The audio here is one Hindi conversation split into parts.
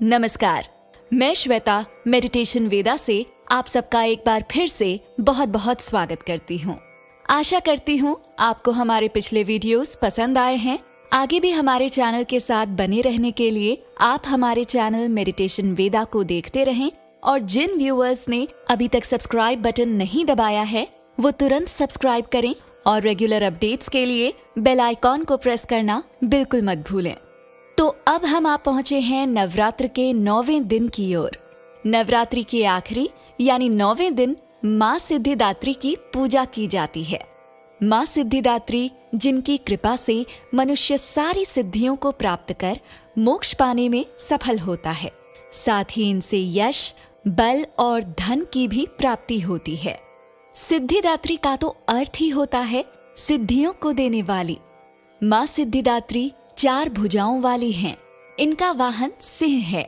नमस्कार, मैं श्वेता मेडिटेशन वेदा से आप सबका एक बार फिर से बहुत बहुत स्वागत करती हूँ। आशा करती हूँ आपको हमारे पिछले वीडियोस पसंद आए हैं। आगे भी हमारे चैनल के साथ बने रहने के लिए आप हमारे चैनल मेडिटेशन वेदा को देखते रहें और जिन व्यूअर्स ने अभी तक सब्सक्राइब बटन नहीं दबाया है वो तुरंत सब्सक्राइब करें और रेगुलर अपडेट्स के लिए बेल आइकॉन को प्रेस करना बिल्कुल मत भूलें। तो अब हम आप पहुंचे हैं नवरात्र के 9वें दिन की ओर। नवरात्रि के आखिरी यानी 9वें दिन माँ सिद्धिदात्री की पूजा की जाती है। माँ सिद्धिदात्री जिनकी कृपा से मनुष्य सारी सिद्धियों को प्राप्त कर मोक्ष पाने में सफल होता है, साथ ही इनसे यश, बल और धन की भी प्राप्ति होती है। सिद्धिदात्री का तो अर्थ ही होता है सिद्धियों को देने वाली। माँ सिद्धिदात्री 4 भुजाओं वाली हैं। इनका वाहन सिंह है।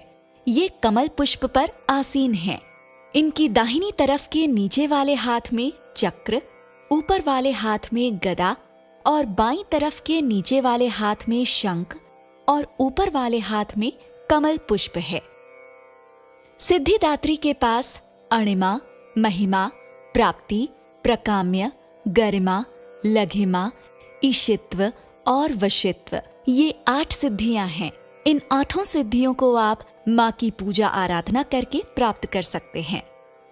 ये कमल पुष्प पर आसीन हैं। इनकी दाहिनी तरफ के नीचे वाले हाथ में चक्र, ऊपर वाले हाथ में गदा और बाईं तरफ के नीचे वाले हाथ में शंख और ऊपर वाले हाथ में कमल पुष्प है। सिद्धिदात्री के पास अणिमा, महिमा, प्राप्ति, प्रकाम्य, गरिमा, लघिमा, ईशित्व और वशित्व, ये 8 सिद्धियां हैं। इन 8 सिद्धियों को आप माँ की पूजा आराधना करके प्राप्त कर सकते हैं।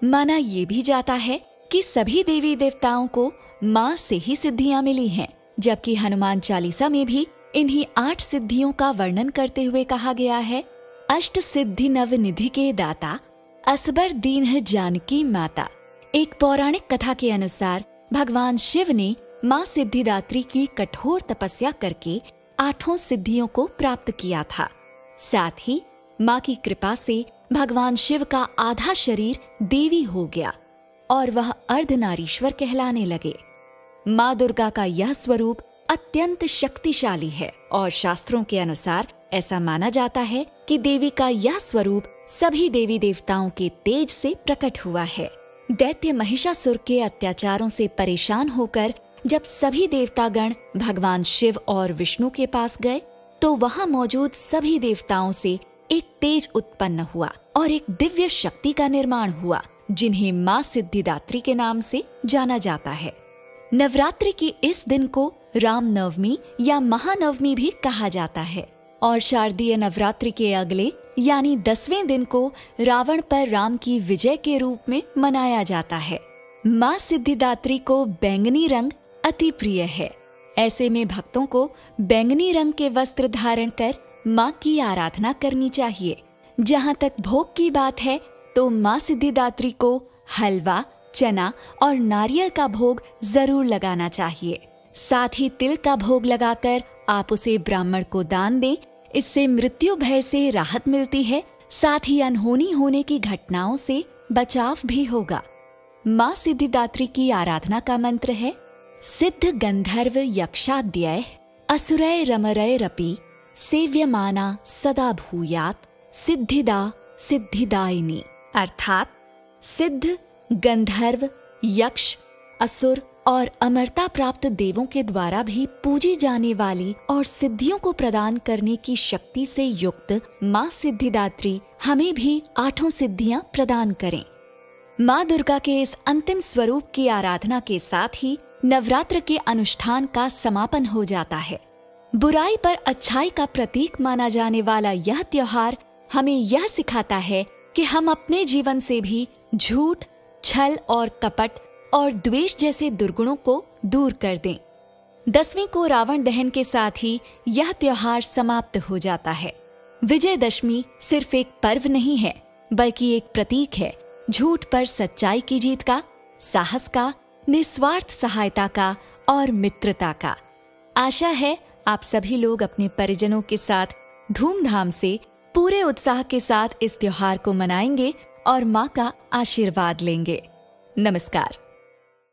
माना ये भी जाता है कि सभी देवी देवताओं को माँ से ही सिद्धियां मिली हैं, जबकि हनुमान चालीसा में भी इन्हीं 8 सिद्धियों का वर्णन करते हुए कहा गया है, अष्ट सिद्धि नव निधि के दाता, असबर दीन है जानकी माता। एक पौराणिक कथा के अनुसार भगवान शिव ने माँ सिद्धिदात्री की कठोर तपस्या करके 8 सिद्धियों को प्राप्त किया था। साथ ही माँ की कृपा से भगवान शिव का आधा शरीर देवी हो गया और वह अर्धनारीश्वर कहलाने लगे। माँ दुर्गा का यह स्वरूप अत्यंत शक्तिशाली है और शास्त्रों के अनुसार ऐसा माना जाता है कि देवी का यह स्वरूप सभी देवी देवताओं के तेज से प्रकट हुआ है। दैत्य महिषासुर के अत्याचारों से परेशान होकर जब सभी देवतागण भगवान शिव और विष्णु के पास गए तो वहां मौजूद सभी देवताओं से एक तेज उत्पन्न हुआ और एक दिव्य शक्ति का निर्माण हुआ, जिन्हें माँ सिद्धिदात्री के नाम से जाना जाता है। नवरात्रि के इस दिन को रामनवमी या महानवमी भी कहा जाता है और शारदीय नवरात्रि के अगले यानी 10वें दिन को रावण पर राम की विजय के रूप में मनाया जाता है। माँ सिद्धिदात्री को बैंगनी रंग अति प्रिय है। ऐसे में भक्तों को बैंगनी रंग के वस्त्र धारण कर माँ की आराधना करनी चाहिए। जहाँ तक भोग की बात है तो माँ सिद्धिदात्री को हलवा, चना और नारियल का भोग जरूर लगाना चाहिए। साथ ही तिल का भोग लगाकर आप उसे ब्राह्मण को दान दें। इससे मृत्यु भय से राहत मिलती है, साथ ही अनहोनी होने की घटनाओं से बचाव भी होगा। माँ सिद्धिदात्री की आराधना का मंत्र है, सिद्ध गंधर्व यक्षाद्यैः असुरैः रमरैरपि सेव्यमाना सदा भूयात् सिद्धिदा सिद्धिदायिनी। अर्थात सिद्ध, गंधर्व, यक्ष, असुर और अमरता प्राप्त देवों के द्वारा भी पूजी जाने वाली और सिद्धियों को प्रदान करने की शक्ति से युक्त माँ सिद्धिदात्री हमें भी 8 सिद्धियां प्रदान करें। माँ दुर्गा के इस अंतिम स्वरूप की आराधना के साथ ही नवरात्र के अनुष्ठान का समापन हो जाता है। बुराई पर अच्छाई का प्रतीक माना जाने वाला यह त्योहार हमें यह सिखाता है कि हम अपने जीवन से भी झूठ, छल और कपट और द्वेष जैसे दुर्गुणों को दूर कर दें। 10वीं को रावण दहन के साथ ही यह त्योहार समाप्त हो जाता है। विजयदशमी सिर्फ एक पर्व नहीं है, बल्कि एक प्रतीक है झूठ पर सच्चाई की जीत का, साहस का, निस्वार्थ सहायता का और मित्रता का। आशा है आप सभी लोग अपने परिजनों के साथ धूमधाम से पूरे उत्साह के साथ इस त्योहार को मनाएंगे और माँ का आशीर्वाद लेंगे। नमस्कार।